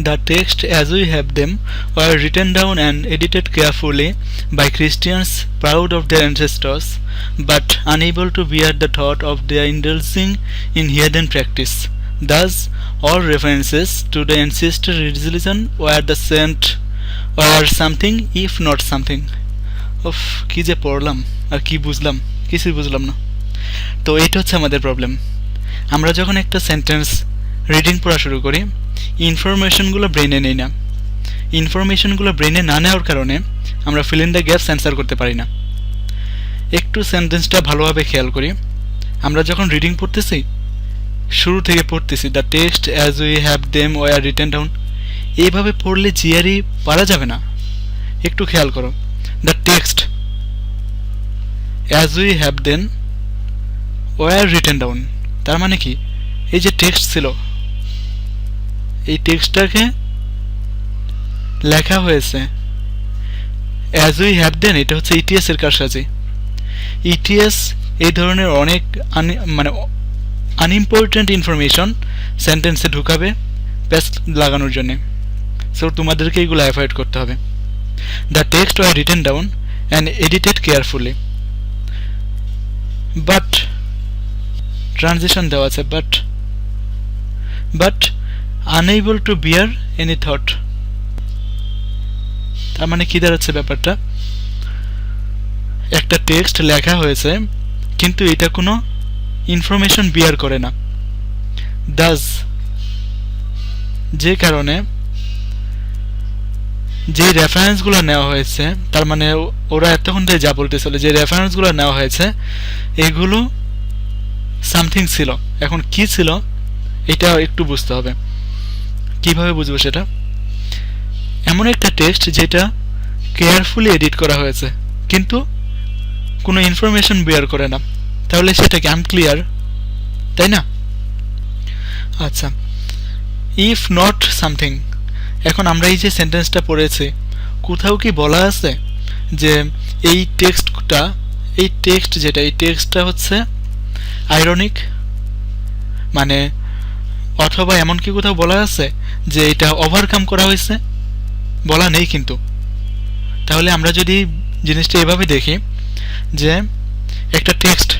The text as we have them were written down and edited carefully by Christians proud of their ancestors, but unable to bear the thought of their indulging in heathen practice. Thus, all references to the ancestor religion were the saint or something if not something. উফ কি যে পড়লাম আর কি বুঝলাম, কিছুই বুঝলাম না। তো এটা হচ্ছে আমাদের প্রবলেম। আমরা যখন একটা সেন্টেন্স রিডিং পড়া শুরু করি, ইনফরমেশনগুলো ব্রেনে নেই না। ইনফরমেশনগুলো ব্রেনে না নেওয়ার কারণে আমরা feel in the gaps answer করতে পারি না। একটু সেন্টেন্সটা ভালোভাবে খেয়াল করি। আমরা যখন রিডিং পড়তেছি, শুরু থেকে পড়তেছি, the text as we have them were written down, এইভাবে পড়লে জিআরই পারা যাবে না। একটু খেয়াল করো, the text as we have then were written down, তার মানে কি, এই যে টেক্সট ছিল, এই টেক্সটটাকে লেখা হয়েছে অ্যাজ উই হ্যাভ দেন, এটা হচ্ছে ইটিএস এর কারসাজি। ইটিএস এই ধরনের অনেক মানে আনইম্পর্টেন্ট ইনফরমেশন সেন্টেন্সে ঢুকাবে পেস্ট লাগানোর জন্য। সো তোমাদেরকে এইগুলো অ্যাভয়েড করতে হবে। The text were written down and edited carefully, but transition দেওয়া আছে, but unable to bear any thought, তার মানে কি দাঁড়াচ্ছে ব্যাপারটা, একটা টেক্সট লেখা হয়েছে কিন্তু এটা কোনো ইনফরমেশন বিয়ার করে না। দাস, যে কারণে যে রেফারেন্সগুলো নেওয়া হয়েছে, তার মানে ওরা এতক্ষণ ধরে যা বলতেছিল, যে রেফারেন্সগুলো নেওয়া হয়েছে এগুলো সামথিং ছিল। এখন কি ছিল এটা একটু বুঝতে হবে। কিভাবে বুঝবো সেটা? এমন একটা টেক্সট যেটা কেয়ারফুলি এডিট করা হয়েছে কিন্তু কোনো ইনফরমেশন বেয়ার করে না, তাহলে সেটাকে আনক্লিয়ার, তাই না? আচ্ছা, ইফ নট সামথিং, এখন আমরা এই যে সেন্টেন্সটা পড়েছি, কোথাও কি বলা আছে যে এই টেক্সটটা, এই টেক্সটটা হচ্ছে আইরনিক, মানে অথবা এমন কি কোথাও বলা আছে যে এটা ওভারকাম করা হয়েছে? বলা নেই কিন্তু। তাহলে আমরা যদি জিনিসটা এভাবে দেখি যে একটা টেক্সট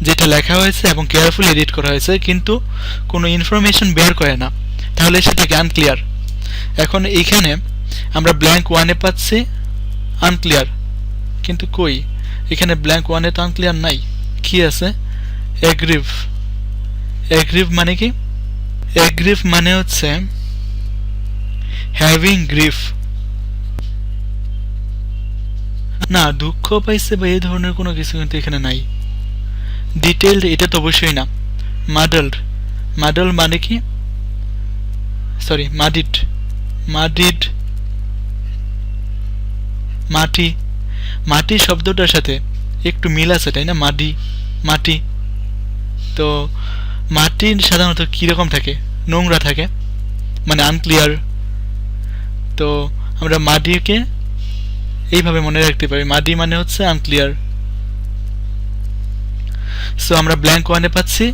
যেটা লেখা হয়েছে এবং কেয়ারফুলি এডিট করা হয়েছে কিন্তু কোনো ইনফরমেশন বের করে না, তাহলে সেটাকে আনক্লিয়ার। এখন এইখানে আমরা ব্ল্যাঙ্ক ওয়ানে পাচ্ছি আনক্লিয়ার, কিন্তু কই, এখানে ব্ল্যাঙ্ক ওয়ানে তো আনক্লিয়ার নাই। কি আছে? এগ্রিভ। এগ্রিভ মানে কি? এগ্রিভ মানে হচ্ছে হ্যাভিং গ্রিফ। না, দুঃখ পাইছে বা এই ধরনের কোনো কিছু কিন্তু এখানে নাই। ডিটেইলড, এটা তো অবশ্যই না। মাডল্ড, মাডল মানে কি, সরি মাডিড, মাটিড, মাটি, মাটি শব্দটার সাথে একটু মিল আছে, তাই না? মাটি, মাটি। তো মাটি সাধারণত কীরকম থাকে? নোংরা থাকে, মানে আনক্লিয়ার। তো আমরা মাটিকে এইভাবে মনে রাখতে পারি, মাটি মানে হচ্ছে আনক্লিয়ার। সো আমরা ব্ল্যাঙ্ক ওয়ানে পাচ্ছি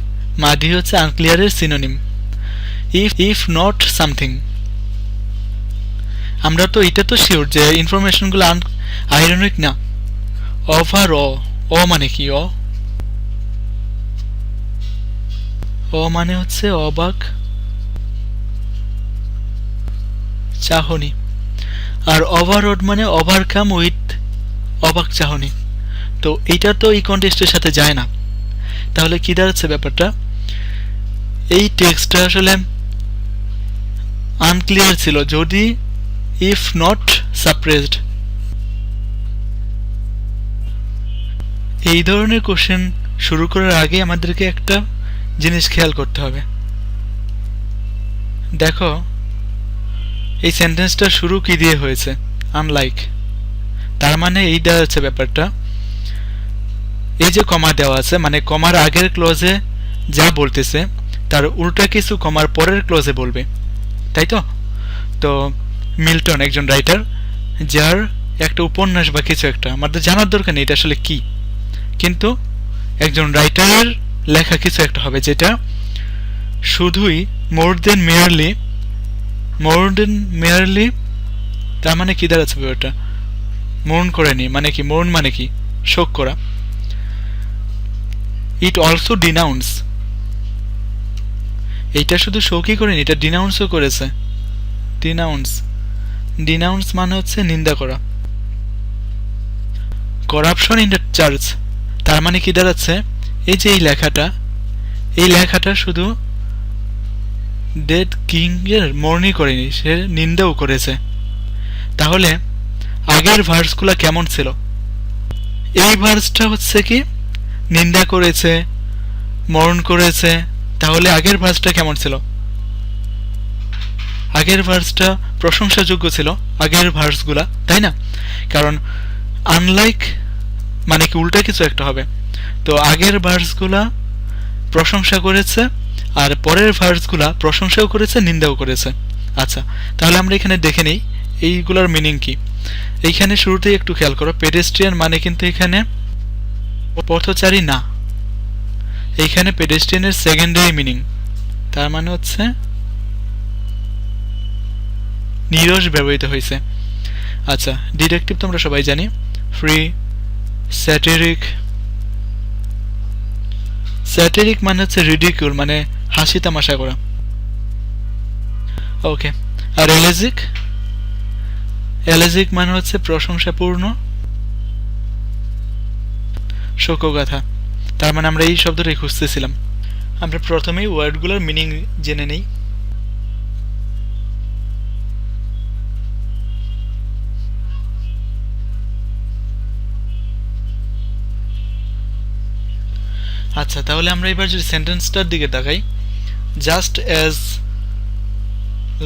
মাটি হচ্ছে আনক্লিয়ারের সিনোনিম। ইফ নট সামথিং, আমরা তো এটা তো শিওর যে ইনফরমেশনগুলো আইরনিক না। ওভার অ মানে কি? অ মানে হচ্ছে অবাক, চাহনি। আর ওভারঅড মানে ওভারকাম উইথ অবাক চাহনি। তো এইটা তো এই কন্টেক্সটের সাথে যায় না। তাহলে কি দাঁড়াচ্ছে ব্যাপারটা? এই টেক্সটটা আসলে আনক্লিয়ার ছিল যদি ইফ নট সাপ্রেসড। এই ধরনের কোশ্চেন শুরু করার আগে আমাদেরকে একটা জিনিস খেয়াল করতে হবে। দেখো এই সেন্টেন্সটা শুরু কি দিয়ে হয়েছে? আনলাইক। তার মানে এই দেওয়া হচ্ছে ব্যাপারটা, এই যে কমা দেওয়া আছে, মানে কমার আগের ক্লোজে যা বলতেছে তার উল্টা কিছু কমার পরের ক্লোজে বলবে, তাই তো? তো মিল্টন একজন রাইটার, যার একটা উপন্যাস বা কিছু একটা, আমাদের জানার দরকার নেই এটা আসলে কি, কিন্তু একজন রাইটারের লেখা কিছু একটা হবে যেটা শুধুই মোর দেন মেয়ারলি মোর্ন মেয়ারলি, তার মানে কি দাঁড়াচ্ছে ব্যাপারটা? মোর্ন করেনি মানে কি? মোর্ন মানে কি? শোক করা। ইট অলসো ডিনাউন্স, এইটা শুধু শোকই করেনি, এটা ডিনাউন্সও করেছে। ডিনাউন্স, ডিনাউন্স মানে হচ্ছে নিন্দা করা। করাপশন ইন দ্য চার্চ, তার মানে কি দাঁড়াচ্ছে? এই যে এই লেখাটা শুধু ডেড কিং এর মর্নই করেনি, সে নিন্দাও করেছে। তাহলে আগের ভার্সগুলো কেমন ছিল? এই ভার্সটা হচ্ছে কি নিন্দা করেছে, মরণ করেছে। তাহলে আগের ভার্সটা কেমন ছিল? আগের ভার্সটা প্রশংসাযোগ্য ছিল, আগের ভার্সগুলা, তাই না? কারণ আনলাইক মানে কি উল্টা কিছু একটা হবে। তো আগের ভার্সগুলা প্রশংসা করেছে, আর পরের ভার্সগুলা প্রশংসাও করেছে, নিন্দাও করেছে। আচ্ছা, তাহলে আমরা এখানে দেখে নেই এইগুলোর মিনিং কি। এইখানে শুরুতেই একটু খেয়াল করো, পেডেস্ট্রিয়ান মানে কিন্তু এখানে পথচারী না, এইখানে পেডেস্ট্রিয়ানের সেকেন্ডারি মিনিং, তার মানে হচ্ছে নিরস ব্যবহৃত হয়েছে। আচ্ছা, ডিডাকটিভ তোমরা সবাই জানি, ফ্রি, স্যাটিরিক। স্যাটিরিক মানে হচ্ছে রিডিকিউল, মানে হাসি তামাশা করা। ওকে, আর এলেজিক, এলেজিক মানে হচ্ছে প্রশংসাপূর্ণ শোকগাথা। তার মানে আমরা এই শব্দটাই খুঁজতেছিলাম। আমরা প্রথমেই ওয়ার্ডগুলোর মিনিং জেনে নেই। আচ্ছা, তাহলে আমরা এবার যদি সেন্টেন্সটার দিকে তাকাই, just as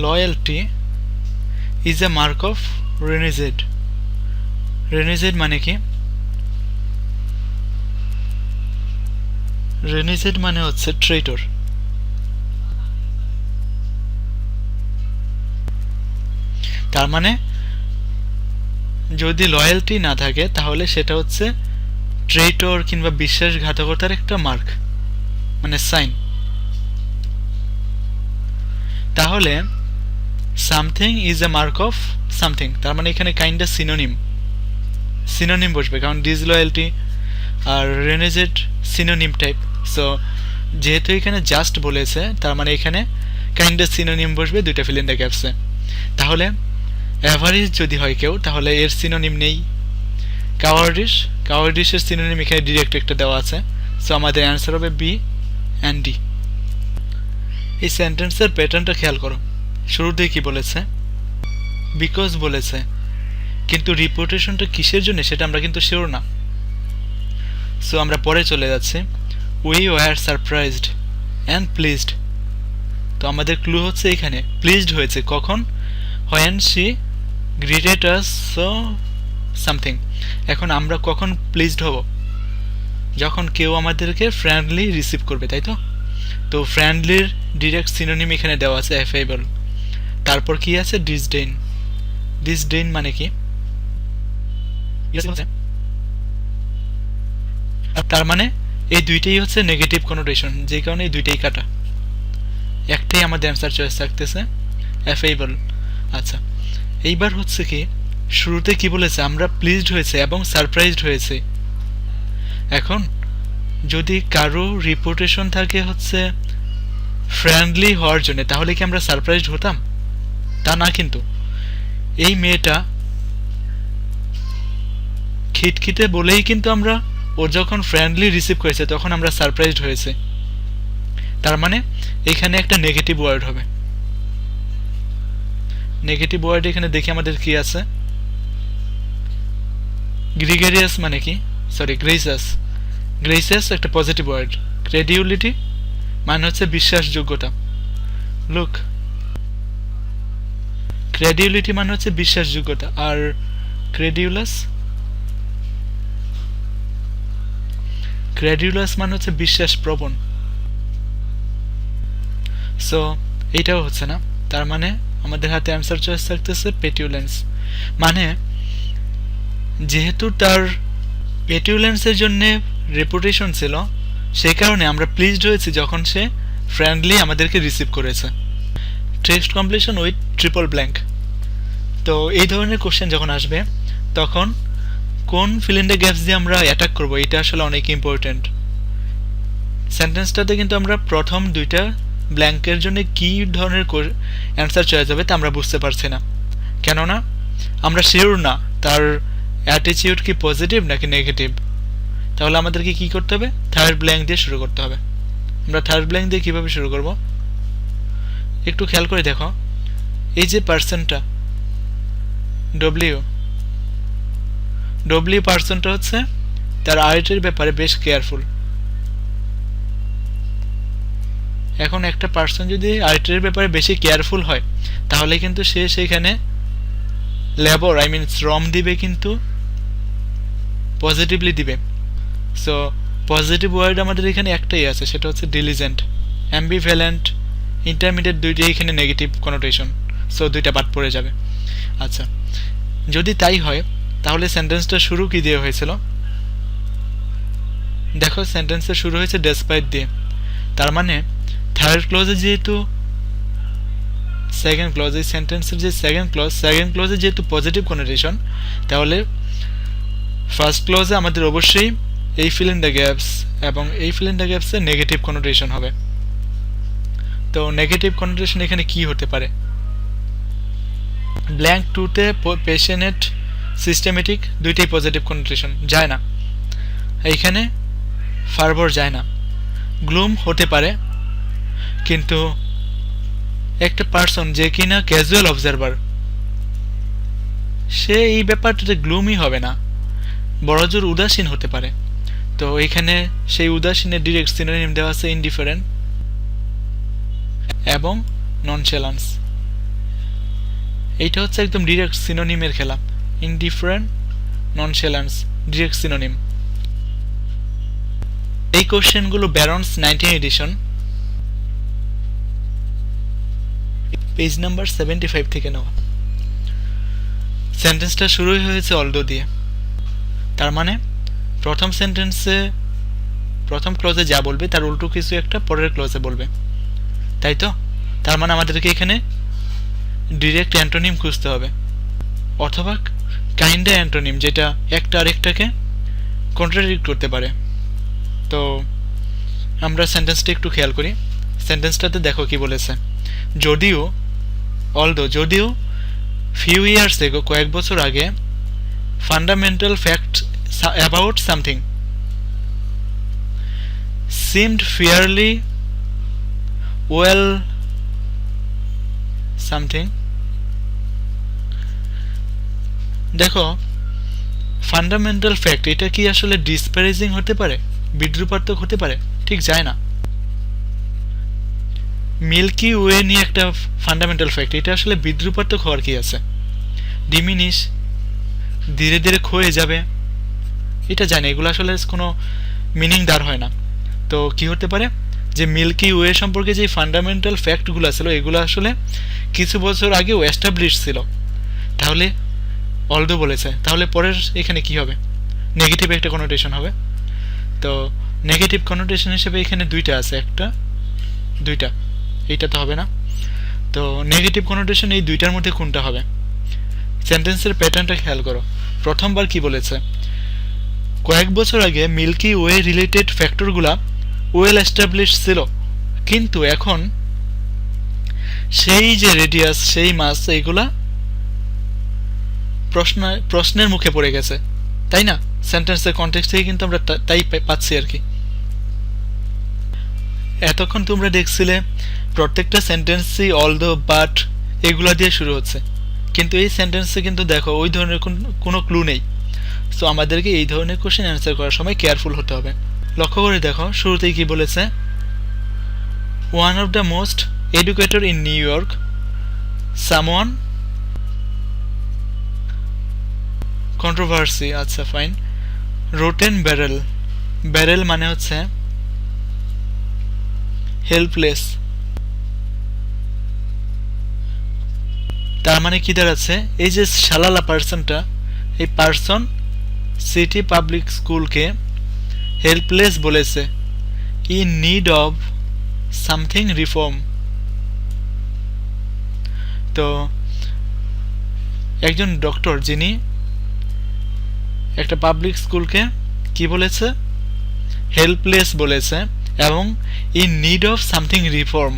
loyalty is a mark of renegade. Renegade মানে কি? রেনিজেড মানে হচ্ছে ট্রেটর। তার মানে যদি লয়্যালটি না থাকে তাহলে সেটা হচ্ছে ট্রেটর কিংবা বিশ্বাসঘাতকতার একটা মার্ক, মানে সাইন। তাহলে something is a mark of something, তার মানে এখানে কাইন্ড অফ সিনোনিম বসবে, কারণ ডিসলয়্যালটি আর রেনিজেড সিনোনিম টাইপ। সো যেহেতু এখানে জাস্ট বলেছে, তার মানে এখানে কাইন্ড অফ সিনোনিম বসবে দুইটা ফিল ইন দ্য গ্যাপসে। তাহলে অ্যাভারেজ যদি হয় কেউ, তাহলে এর সিনোনিম নেই। কাওয়ার্ডিশের সিনোনিম এখানে ডিরেক্ট একটা দেওয়া আছে। সো আমাদের অ্যান্সার হবে বি অ্যান্ড ডি। এই সেন্টেন্সের প্যাটার্নটা খেয়াল করো, শুরুতেই কি বলেছে? বিকজ বলেছে, কিন্তু রিপোর্টেশনটা কিসের জন্য সেটা আমরা কিন্তু শিওর না। সো আমরা পরে চলে যাচ্ছি, we were surprised and pleased. তো আমাদের ক্লু হচ্ছে এখানে প্লিজড হয়েছে কখন? When she greeted us so something. এখন আমরা কখন প্লিজড হব? যখন কেউ আমাদেরকে ফ্রেন্ডলি রিসিভ করবে, তাই তো? তো ফ্রেন্ডলির ডিরেক্ট সিনোনিম এখানে দেওয়া আছে অ্যাফেবল। তারপর কি আছে? ডিসডেইন। ডিসডেইন মানে কি? তার মানে এই দুইটাই হচ্ছে নেগেটিভ কনোটেশন, যে কারণে এই দুইটাই কাটা। একটাই আমাদের অ্যান্সার চয়েস থাকতেছে, অ্যাফেবল। আচ্ছা, এইবার হচ্ছে কি শুরুতে কি বলেছে? আমরা প্লিজড হয়েছে এবং সারপ্রাইজড হয়েছে। এখন যদি কারো রিপোর্টেশন থাকে হচ্ছে ফ্রেন্ডলি হওয়ার জন্য, তাহলে কি আমরা সারপ্রাইজড হতাম? তা না, কিন্তু এই মেয়েটা খিটখিটে বলেই কিন্তু আমরা, ও যখন ফ্রেন্ডলি রিসিভ করেছে তখন আমরা সারপ্রাইজড হয়েছে। তার মানে এখানে একটা নেগেটিভ ওয়ার্ড হবে। নেগেটিভ ওয়ার্ড এখানে দেখি আমাদের কি আছে। গ্রিগেরিয়াস মানে কি? সরি, গ্রেসাস। গ্রেসাস একটা পজিটিভ ওয়ার্ড। ক্রেডিউলিটি মানে হচ্ছে বিশ্বাসযোগ্যতা। লুক, ক্রেডিউলিটি মানে হচ্ছে বিশ্বাসযোগ্যতা, আর ক্রেডিউলাস মানে হচ্ছে বিশ্বাস প্রবণ। সো এইটাও হচ্ছে না, তার মানে আমাদের হাতে অ্যান্সার চয়েস থাকতেছে পেটিউলেন্স। মানে যেহেতু তার পেটিউলেন্সের জন্য রেপুটেশন ছিল, সে কারণে আমরা প্লিজড হয়েছি যখন সে ফ্রেন্ডলি আমাদেরকে রিসিভ করেছে। Text completion with triple blank. তো এই ধরনের কোশ্চেন যখন আসবে তখন কোন ফিল ইন দ্য গ্যাপস দিয়ে আমরা অ্যাটাক করব, এটা আসলে অনেক ইম্পর্টেন্ট। সেন্টেন্সটাতে কিন্তু আমরা প্রথম দুইটা ব্ল্যাঙ্কের জন্য কী ধরনের অ্যান্সার চয়েস হবে তা আমরা বুঝতে পারছি না, কেননা আমরা শিওর না তার অ্যাটিটিউড কি পজিটিভ নাকি নেগেটিভ। তাহলে আমাদেরকে কি করতে হবে, থার্ড ব্ল্যাঙ্ক দিয়ে শুরু করতে হবে। আমরা থার্ড ব্ল্যাঙ্ক দিয়ে কীভাবে শুরু করব, একটু খেয়াল করে দেখো। এই যে পার্সনটা ডব্লিউ পার্সনটা হচ্ছে তার আর্টের ব্যাপারে বেশ কেয়ারফুল। এখন একটা পার্সন যদি আর্টের ব্যাপারে বেশি কেয়ারফুল হয় তাহলে কিন্তু সে সেইখানে লেবর শ্রম দিবে, কিন্তু পজিটিভলি দিবে। সো পজিটিভ ওয়ার্ড আমাদের এখানে একটাই আছে, সেটা হচ্ছে ডিলিজেন্ট। অ্যাম্বিভ্যালেন্ট, ইন্টারমিডিয়েট দুইটাই এখানে নেগেটিভ কনোটেশন, সো দুইটা বাদ পড়ে যাবে। আচ্ছা, যদি তাই হয় তাহলে সেন্টেন্সটা শুরু কি দিয়ে হয়েছিল, দেখো সেন্টেন্সটা শুরু হয়েছে ডেসপাইট দিয়ে। তার মানে থার্ড ক্লজে যেহেতু সেকেন্ড ক্লজ, এই সেন্টেন্সের যে সেকেন্ড ক্লজে যেহেতু পজিটিভ কনোটেশন, তাহলে ফার্স্ট ক্লজে আমাদের অবশ্যই এই ফিল ইন দ্য গ্যাপস এবং এই ফিল ইন দ্য গ্যাপসে নেগেটিভ কনোটেশন হবে। তো নেগেটিভ কনোটেশন এখানে কি হতে পারে, ব্ল্যাঙ্ক টুতে পেশনেট, সিস্টেমেটিক দুইটাই পজিটিভ কনোটেশন যায় না, এইখানে ফার্বর যায় না। গ্লুম হতে পারে, কিন্তু একটা পার্সন যে কিনা ক্যাজুয়াল অবজারভার সে এই ব্যাপারটাতে গ্লুমই হবে না, বড়জোর উদাসীন হতে পারে। তো এখানে সেই উদাসীনের ডিরেক্ট সিনোনিম দেওয়া আছে ইনডিফারেন্ট এবং ননশেলান্স। এইটা হচ্ছে একদম ডিরেক্ট সিনোনিমের খেলা, ইনডিফারেন্ট, ননশেলান্স ডিরেক্ট সিনোনিম। এই কোশ্চেনগুলো ব্যারন্স 19 এডিশন পেজ নাম্বার 75 থেকে নেওয়া। সেন্টেন্সটা শুরুই হয়েছে অলদো দিয়ে, তার মানে প্রথম সেন্টেন্সে প্রথম ক্লজে যা বলবে তার উল্টো কিছু একটা পরের ক্লজে বলবে, তাই তো? তার মানে আমাদেরকে এখানে ডিরেক্ট অ্যান্টোনিম খুঁজতে হবে, অথবা কাইন্ডা অ্যান্টোনিম, যেটা একটা আরেকটাকে কন্ট্রাডিক্ট করতে পারে। তো আমরা সেন্টেন্সটা একটু খেয়াল করি। সেন্টেন্সটাতে দেখো কি বলেছে, যদিও ফিউ ইয়ার্স এগো, কয়েক বছর আগে, fundamental fact about something seemed fairly well something। দেখো ফান্ডামেন্টাল ফ্যাক্ট এটা কি আসলে ডিসপ্যারেজিং হতে পারে, বিদ্রুপাত্মক হতে পারে? ঠিক যায় না। মিল্কি ওয়ে নিয়ে একটা ফান্ডামেন্টাল ফ্যাক্ট, এটা আসলে বিদ্রুপাত্মক হওয়ার কি আছে? ডিমিনিশ, ধীরে ধীরে ক্ষয়ে যাবে, এটা জানি, এগুলো আসলে কোনো মিনিং দাঁড় হয় না। তো কি হতে পারে, যে মিল্কি ওয়ে সম্পর্কে যে ফান্ডামেন্টাল ফ্যাক্টগুলো ছিল এগুলো আসলে কিছু বছর আগেও এস্টাবলিশ ছিল। তাহলে অলদো বলেছে, তাহলে পরের এখানে কি হবে, নেগেটিভ একটা কনোটেশন হবে। তো নেগেটিভ কনোটেশন হিসেবে এখানে দুইটা আছে, একটা দুইটা, এইটা তো হবে না। তো নেগেটিভ কনোটেশন এই দুইটার মধ্যে কোনটা হবে? সেন্টেন্সের প্যাটার্নটা খেয়াল করো। প্রথমবার কি বলেছে, কয়েক বছর আগে মিল্কি ওয়ে রিলেটেড ফ্যাক্টরগুলা ওয়েল এস্টাবলিশ ছিল, কিন্তু এখন সেই যে রেডিয়াস, সেই মাস, এইগুলা প্রশ্নের মুখে পড়ে গেছে, তাই না? সেন্টেন্সের কনটেক্সট থেকে কিন্তু আমরা তাই পাচ্ছি আর কি। এতক্ষণ তোমরা দেখছিলে প্রত্যেকটা সেন্টেন্সই অলদো, বাট এগুলা দিয়ে শুরু হচ্ছে, কিন্তু এই সেন্টেন্সে কিন্তু দেখো ওই ধরনের কোনো ক্লু নেই। সো আমাদেরকে এই ধরনের কোশ্চেন অ্যান্সার করার সময় কেয়ারফুল হতে হবে। লক্ষ্য করে দেখো শুরুতেই কি বলেছে, one of the most educated in new York, someone controversy. আচ্ছা ফাইন। রোটেন ব্যারেল, ব্যারেল মানে হচ্ছে হেল্পলেস, তার মানে কি দাঁড়াচ্ছে, এই যে শালালা পার্সনটা, এই পার্সন সিটি পাবলিক স্কুলকে হেল্পলেস বলেছে, in need of something reform. তো একজন ডক্টর যিনি একটা পাবলিক স্কুলকে কি বলেছে, হেল্পলেস বলেছে, এবং in need of something reform,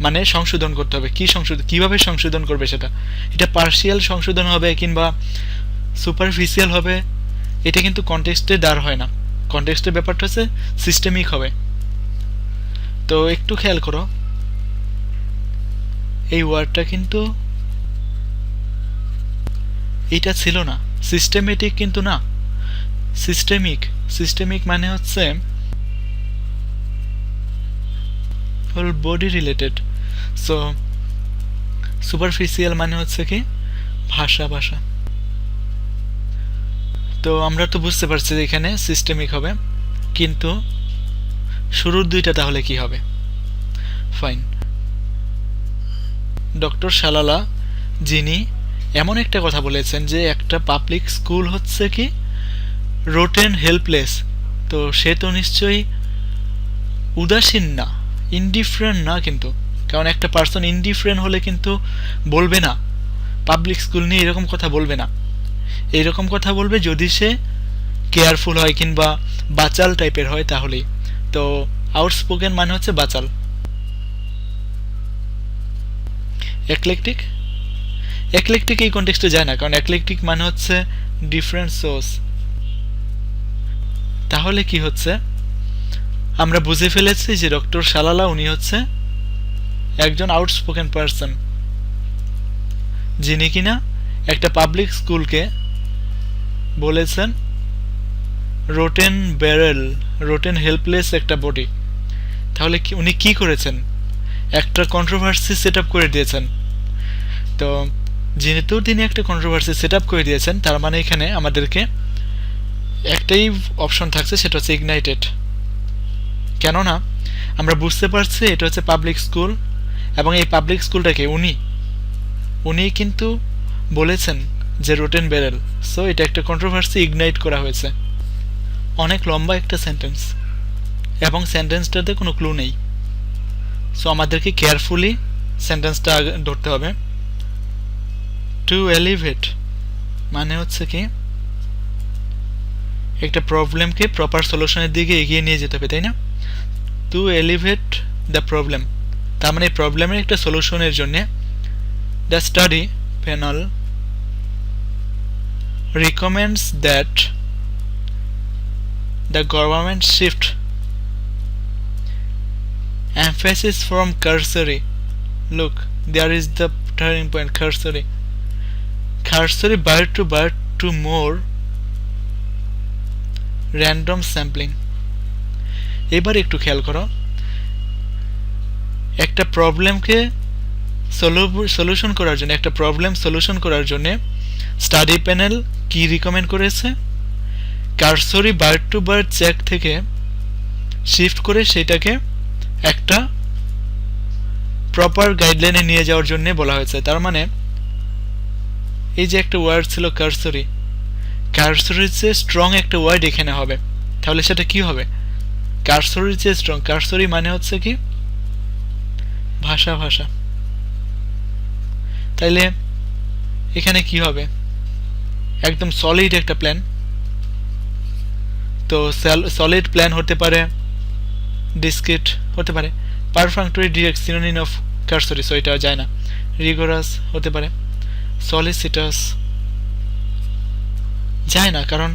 মানে সংশোধন করতে হবে। কিভাবে সংশোধন করবে সেটা, এটা পার্শিয়াল সংশোধন হবে কিংবা সুপারফিশিয়াল হবে, এটা কিন্তু কনটেক্সটে দাঁড় হয় না। কনটেক্সটের ব্যাপারটা হচ্ছে সিস্টেমিক হবে। তো একটু খেয়াল করো, এই ওয়ার্ডটা কিন্তু এটা ছিল না, সিস্টেমেটিক কিন্তু না, সিস্টেমিক। সিস্টেমিক মানে হচ্ছে whole body related. So superficial মানে হচ্ছে কি ভাষা। তো আমরা তো বুঝতে পারছি যে এখানে সিস্টেমিক হবে, কিন্তু শুরুর দুইটা তাহলে কি হবে? ফাইন। ডক্টর শালালা যিনি এমন একটা কথা বলেছেন যে একটা পাবলিক স্কুল হচ্ছে কি রোটেন হেল্পলেস, তো সে তো নিশ্চয়ই উদাসীন না, ইনডিফারেন্ট না কিন্তু। কারণ একটা পার্সন ইনডিফারেন্ট হলে কিন্তু বলবে না, পাবলিক স্কুল নিয়ে এরকম কথা বলবে না। এইরকম কথা বলবে যদি সে কেয়ারফুল হয় কিংবা বাচাল টাইপের হয় তাহলেই। তো আউটস্পোকেন মানে হচ্ছে বাচাল। একলেকটিক, একলেকটিক এই কনটেক্সটে যায় না, কারণ একলেকটিক মানে হচ্ছে ডিফারেন্ট সোর্স। তাহলে কি হচ্ছে, আমরা বুঝে ফেলেছি যে ডক্টর শালালা উনি হচ্ছে একজন আউটস্পোকেন পারসন, যিনি কিনা একটা পাবলিক স্কুলকে বলেছেন রোটেন ব্যারেল, রোটেন হেল্পলেস একটা বডি। তাহলে কি উনি কি করেছেন, একটা কন্ট্রোভার্সি সেট আপ করে দিয়েছেন। তো যেহেতু তিনি একটা কন্ট্রোভার্সি সেট আপ করে দিয়েছেন, তার মানে এখানে আমাদেরকে একটাই অপশন থাকছে, সেটা হচ্ছে ইগনাইটেড। কেননা আমরা বুঝতে পারছি এটা হচ্ছে পাবলিক স্কুল, এবং এই পাবলিক স্কুলটাকে উনি কিন্তু বলেছেন যে রোটেন ব্যারেল। সো এটা একটা কন্ট্রোভার্সি ইগনাইট করা হয়েছে। অনেক লম্বা একটা সেন্টেন্স, এবং সেন্টেন্সটাতে কোনো ক্লু নেই। সো আমাদেরকে কেয়ারফুলি সেন্টেন্সটা ধরতে হবে। টু এলিভেট মানে হচ্ছে কি একটা প্রবলেমকে প্রপার সলিউশনের দিকে এগিয়ে নিয়ে যেতে হবে, তাই না? টু এলিভেট দ্য প্রবলেম, তার মানে প্রবলেমের একটা সলিউশনের জন্য the study panel recommends that the government shift emphasis from cursory, look there is the turning point, cursory bird to more random sampling। এবার একটু খেয়াল করো, একটা প্রবলেমকে সলিউশন করার জন্য, একটা প্রবলেম সলিউশন করার জন্য স্টাডি প্যানেল কি রিকমেন্ড করেছে, কারসরি বার্ড টু বার্ড চেক থেকে শিফট করে সেটাকে একটা প্রপার গাইডলাইনে নিয়ে যাওয়ার জন্য বলা হয়েছে। তার মানে এই যে একটা ওয়ার্ড ছিল কারসরি, কারসরির চেয়ে স্ট্রং একটা ওয়ার্ড এখানে হবে, তাহলে সেটা কি হবে? কারসরির চেয়ে স্ট্রং। কারসরি মানে হচ্ছে কি ভাষা। তাইলে এখানে কি হবে? একদম সলিড একটা প্ল্যান। তো সলিড প্ল্যান হতে পারে, ডিসক্রিট হতে পারে, পারফাংটরি ডিরেক্ট সিনোনিম অফ কারসরি, সো এটা যায় না। রিগোরাস হতে পারে, সলিসিটাস যায় না, কারণ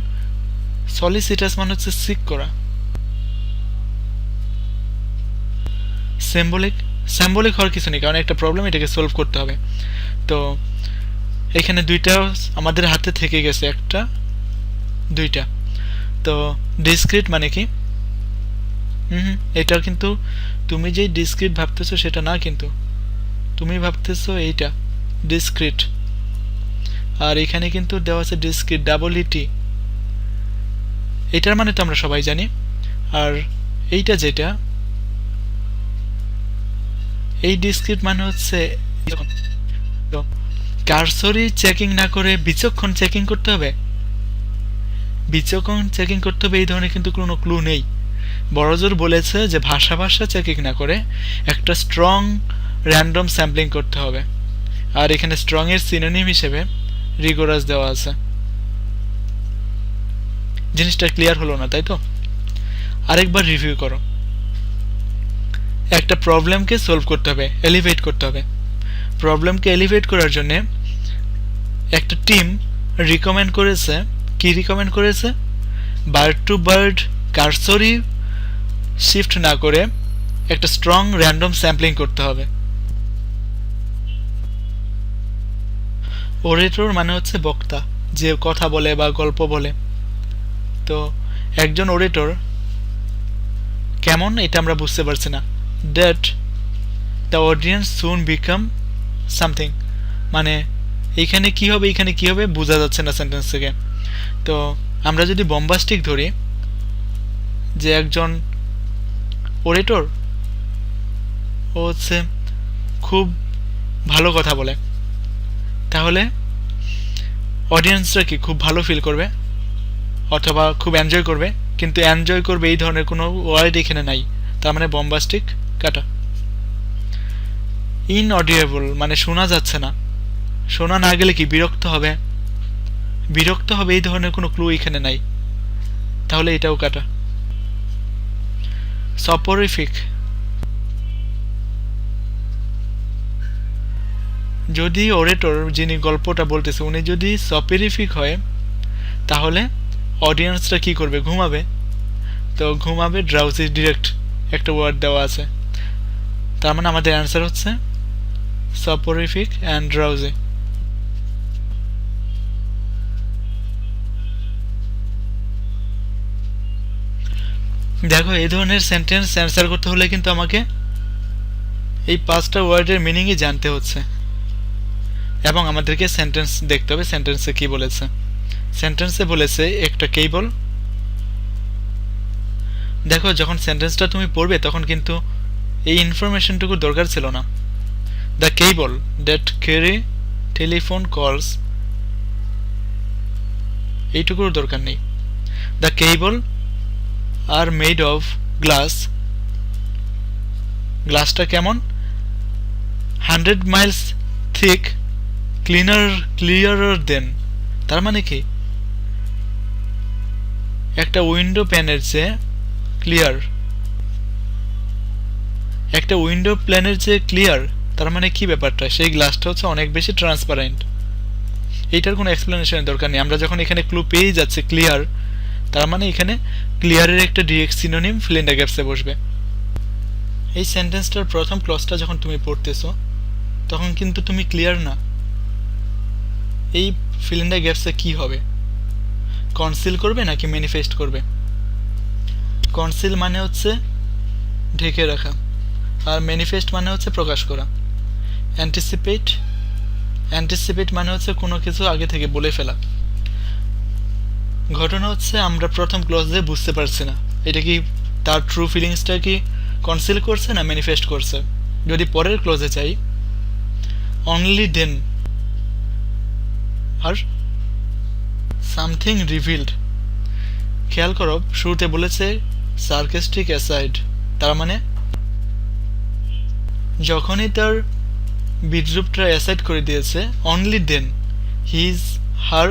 সলিসিটাস মানে হচ্ছে সিক করা। সিম্বলিক হওয়ার কিছু নেই, কারণ একটা প্রবলেম এটাকে সলভ করতে হবে। তো এখানে দুইটা আমাদের হাতে থেকে গেছে, একটা দুইটা। তো ডিসক্রিট মানে কি? এটা কিন্তু তুমি যে ডিসক্রিট ভাবতেছো সেটা না, কিন্তু তুমি ভাবতেছো এইটা ডিসক্রিট, আর এখানে কিন্তু দেওয়া আছে ডিসক্রিট ডাবল ইটি। এটার মানে তো আমরা সবাই জানি। আর এইটা যেটা, এই ডিসক্রিট মানে হচ্ছে কারসরি চেকিং না করে বিচক্ষণ চেকিং করতে হবে। বিচক্ষণ চেকিং করতে হবে এই ধরনের কিন্তু কোনো ক্লু নেই। বড়জোর বলেছে যে ভাষা চেকিং না করে একটা স্ট্রং র্যান্ডম স্যাম্পলিং করতে হবে। আর এখানে স্ট্রং এর সিনোনিম হিসেবে রিগোরাস দেওয়া আছে। জিনিসটা ক্লিয়ার হলো না, তাই তো? আরেকবার রিভিউ করো। একটা প্রবলেমকে সলভ করতে হবে, এলিভেট করতে হবে। প্রবলেমকে এলিভেট করার জন্য একটা টিম রিকমেন্ড করেছে, কি রিকমেন্ড করেছে? বার্ড টু বার্ড কারসরি শিফট না করে একটা স্ট্রং র্যান্ডম স্যাম্পলিং করতে হবে। ওরেটর মানে হচ্ছে বক্তা, যে কথা বলে বা গল্প বলে। তো একজন ওরেটর কেমন এটা আমরা বুঝতে পারছি না। That the audience soon become something, মানে এইখানে কি হবে এইখানে কি হবে বোঝা যাচ্ছে না সেন্টেন্স থেকে। তো আমরা যদি বম্বাস্টিক ধরি যে একজন ওরেটর ও হচ্ছে খুব ভালো কথা বলে, তাহলে অডিয়েন্সরা কি খুব ভালো ফিল করবে অথবা খুব এনজয় করবে, কিন্তু এনজয় করবে এই ধরনের কোনো ওয়ার্ড এখানে নাই, তার মানে বম্বাস্টিক কাটা। ইনঅডিয়েবল মানে শোনা যাচ্ছে না, শোনা না গেলে কি বিরক্ত হবে, বিরক্ত হবে এই ধরনের কোনো ক্লু এখানে নাই, তাহলে এটাও কাটা। সপরিফিক, যদি ওরেটর যিনি গল্পটা বলতেছে উনি যদি সপেরিফিক হয় তাহলে অডিয়েন্সরা কি করবে? ঘুমাবে। তো ঘুমাবে ড্রাউজি, ডিরেক্ট একটা ওয়ার্ড দেওয়া আছে, তার মানে আমাদের অ্যান্সার হচ্ছে সপরিফিক অ্যান্ড ড্রাউজি। দেখো এই ধরনের সেন্টেন্স অ্যান্সার করতে হলে কিন্তু আমাকে এই 5টা ওয়ার্ডের মিনিংই জানতে হচ্ছে এবং আমাদেরকে সেন্টেন্স দেখতে হবে সেন্টেন্সে কি বলেছে। সেন্টেন্সে বলেছে একটা কেবল। দেখো যখন সেন্টেন্সটা তুমি পড়বে তখন কিন্তু এই ইনফরমেশনটুকু দরকার ছিল না। The cable that carry telephone calls, এইটুকুর দরকার নেই। The cable are made of glass, গ্লাসটা কেমন? 100 মাইলস থিক, ক্লিয়ারার দেন, তার মানে কি একটা উইন্ডো প্যানের চেয়ে ক্লিয়ার, একটা উইন্ডো প্যানের চেয়ে ক্লিয়ার, তার মানে কি ব্যাপারটা? সেই গ্লাসটা হচ্ছে অনেক বেশি ট্রান্সপারেন্ট। এইটার কোনো এক্সপ্লেনেশনের দরকার নেই, আমরা যখন এখানে ক্লু পেয়ে যাচ্ছে ক্লিয়ার, তার মানে এখানে ক্লিয়ারের একটা direct synonym fill in the গ্যাপসে বসবে। এই সেন্টেন্সটার প্রথম ক্লজটা যখন তুমি পড়তেছো তখন কিন্তু তুমি ক্লিয়ার না এই ফিল ইন দ্য গ্যাপসে কি হবে, কনসিল করবে নাকি ম্যানিফেস্ট করবে। কনসিল মানে হচ্ছে ঢেকে রাখা, আর ম্যানিফেস্ট মানে হচ্ছে প্রকাশ করা। অ্যান্টিসিপেট মানে হচ্ছে কোনো কিছু আগে থেকে বলে ফেলা। ঘটনা হচ্ছে আমরা প্রথম ক্লজে বুঝতে পারছি না এটা কি তার ট্রু ফিলিংসটা কি কনসিল করছে না ম্যানিফেস্ট করছে। যদি পরের ক্লজে চাই, অনলি দেন আর সামথিং রিভিলড, খেয়াল করো শুরুতে বলেছে সার্কেস্টিক অ্যাসাইড, তার মানে যখনই তার বিদ্রুপটা অ্যাসাইড করে দিয়েছে, only then his her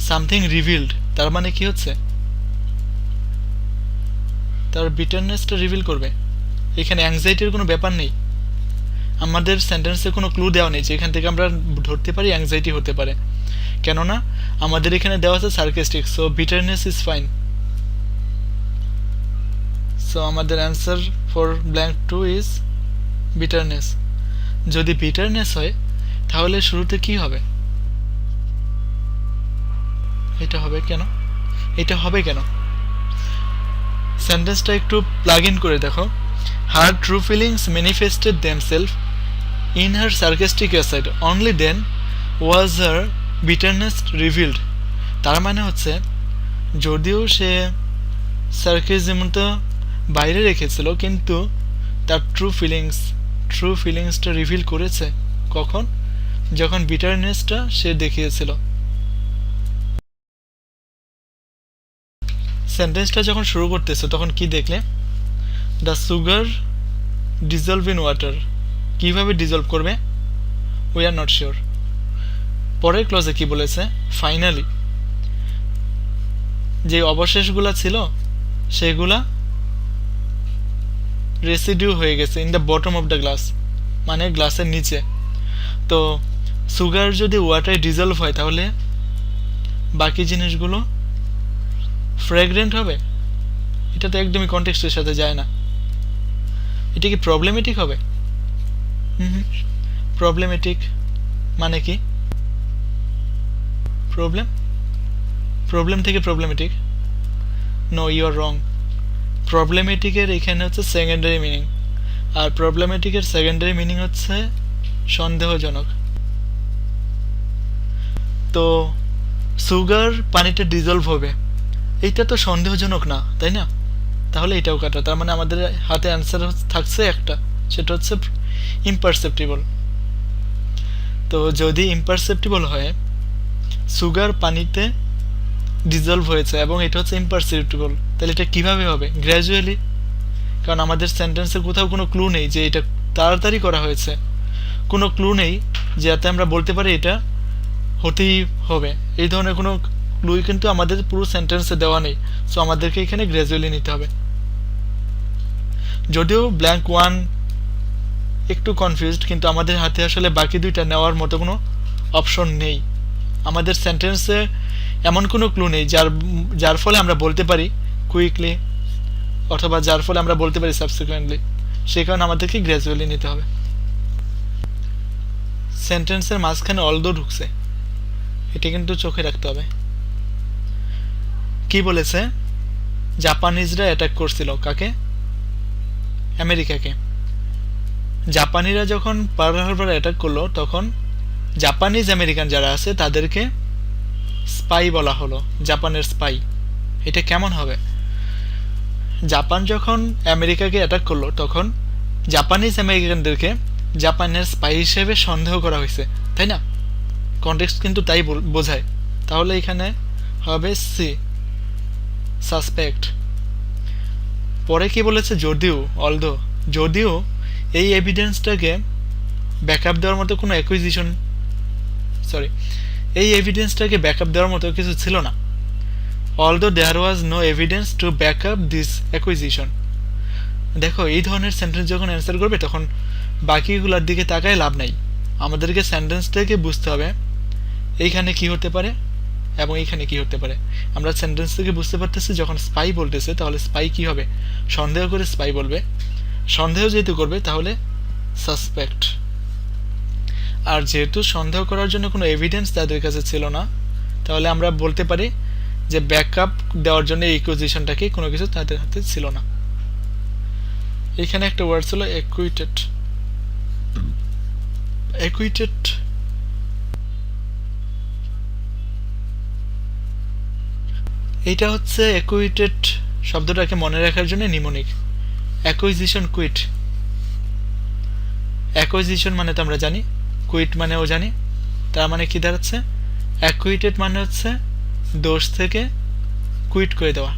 something revealed, তার মানে কি হচ্ছে তার বিটারনেসটা রিভিল করবে। এখানে অ্যাংজাইটির কোনো ব্যাপার নেই, আমাদের সেন্টেন্সে কোনো ক্লু দেওয়া নেই যে এখান থেকে আমরা ধরতে পারি অ্যাংজাইটি হতে পারে, কেননা আমাদের এখানে দেওয়া আছে sarcastic, so bitterness is fine. So আমাদের answer for blank 2 is bitterness. যদি বিটারনেস হয় তাহলে শুরুতে কি হবে? এটা হবে কেন? এটা হবে কেন? সেন্টেন্সটা একটু প্লাগ ইন করে দেখো। Her true feelings manifested themself in her sarcastic aside, only then was her bitterness revealed. তার মানে হচ্ছে যদিও সে সার্কেজমটা বাইরে রেখেছিল কিন্তু তার ট্রু ফিলিংসটা রিভিল করেছে কখন? যখন বিটারনেসটা সে দেখিয়েছিল। সেন্টেন্সটা যখন শুরু করতেছো তখন কি দেখলে? The sugar dissolved in water, কিভাবে ডিজলভ করবে? We are not sure. পরের ক্লজে কি বলেছে, ফাইনালি যে অবশেষগুলা ছিল সেগুলা রেসিডিউ হয়ে গেছে in the bottom of the glass, মানে গ্লাসের নিচে। তো সুগার যদি ওয়াটারে ডিজলভ হয় তাহলে বাকি জিনিসগুলো ফ্র্যাগ্রেন্ট হবে? এটা তো একদমই কনটেক্সটের সাথে যায় না। এটা কি প্রবলেমেটিক হবে? প্রবলেমেটিক মানে কি? প্রবলেম থেকে প্রবলেমেটিক? নো, ইউ আর রং। প্রবলেমেটিকের এখানে হচ্ছে সেকেন্ডারি মিনিং, আর প্রবলেমেটিকের সেকেন্ডারি মিনিং হচ্ছে সন্দেহজনক। তো সুগার পানিতে ডিজলভ হবে, এইটা তো সন্দেহজনক না, তাই না? তাহলে এটাও কাটা। তার মানে আমাদের হাতে অ্যান্সার থাকছে একটা, সেটা হচ্ছে ইম্পারসেপ্টিবল। তো যদি ইম্পারসেপ্টিবল হয়, সুগার পানিতে ডিজলভ হয়েছে এবং এটা হচ্ছে ইম্পারসেপ্টিবল, তাহলে এটা কিভাবে হবে? গ্র্যাজুয়ালি। কারণ আমাদের সেন্টেন্সে কোথাও কোনো ক্লু নেই যে এটা তাড়াতাড়ি করা হয়েছে, কোনো ক্লু নেই যাতে আমরা বলতে পারি এটা হতেই হবে। এই ধরনের কোনো ক্লুই কিন্তু আমাদের পুরো সেন্টেন্সে দেওয়া নেই। সো আমাদেরকে এখানে গ্র্যাজুয়ালি নিতে হবে। যদিও ব্ল্যাঙ্ক ওয়ান একটু কনফিউজড, কিন্তু আমাদের হাতে আসলে বাকি দুইটা নেওয়ার মতো কোনো অপশন নেই। আমাদের সেন্টেন্সে এমন কোনো ক্লু নেই যার ফলে আমরা বলতে পারি কুইকলি, অথবা যার ফলে আমরা বলতে পারি সাবসিকুয়েন্টলি। সেই কারণে আমাদেরকে গ্র্যাজুয়ালি নিতে হবে। সেন্টেন্সের মাঝখানে অলদো ঢুকছে, এটা কিন্তু চোখে রাখতে হবে। কি বলেছে? জাপানিজরা অ্যাটাক করছিল কাকে? আমেরিকাকে। জাপানিরা যখন পার্ল হারবার অ্যাটাক করলো তখন জাপানিজ আমেরিকান যারা আছে তাদেরকে স্পাই বলা হলো, জাপানের স্পাই। এটা কেমন হবে? জাপান যখন আমেরিকাকে অ্যাটাক করলো তখন জাপানিজ আমেরিকানদেরকে জাপানের স্পাই হিসেবে সন্দেহ করা হয়েছে, তাই না? কনটেক্সট কিন্তু তাই বোঝায়। তাহলে এখানে হবে সি, সাসপেক্ট। পরে কি বলেছে? যদিও এই এভিডেন্সটাকে ব্যাকআপ দেওয়ার মতো কোনো এই এভিডেন্সটাকে ব্যাকআপ দেওয়ার মতো কিছু ছিল না। although there was no evidence to back up this accusation. দেখো, এই ধরনের সেন্টেন্স যখন অ্যান্সার করবে তখন বাকিগুলোর দিকে তাকায় লাভ নাই। আমাদেরকে সেন্টেন্সটাকে বুঝতে হবে এইখানে কি হতে পারে এবং এইখানে কি হতে পারে। আমরা সেন্টেন্স থেকে বুঝতে পারতেছি যখন স্পাই বলতেছে তাহলে স্পাই কি হবে? সন্দেহ করে স্পাই বলবে। সন্দেহ যেহেতু করবে তাহলে সাসপেক্ট। আর যেহেতু সন্দেহ করার জন্য কোনো এভিডেন্স তাদের কাছে ছিল না, তাহলে আমরা বলতে পারি যে ব্যাকআপ দেওয়ার জন্য এই অ্যাকুজিশনটাকে কোনো কিছু তাদের হাতে ছিল না। এখানে একটা ওয়ার্ড ছিল অ্যাকুইটেড। এইটা হচ্ছে অ্যাকুইটেড শব্দটাকে মনে রাখার জন্য নিমোনিক। Acquisition, quit. অ্যাকুইজিশন মানে তো আমরা জানি, কুইট মানেও জানি। তার মানে কি দাঁড়াচ্ছে? অ্যাকুইটেড মানে হচ্ছে দোষ থেকে কুইট করে দেওয়া।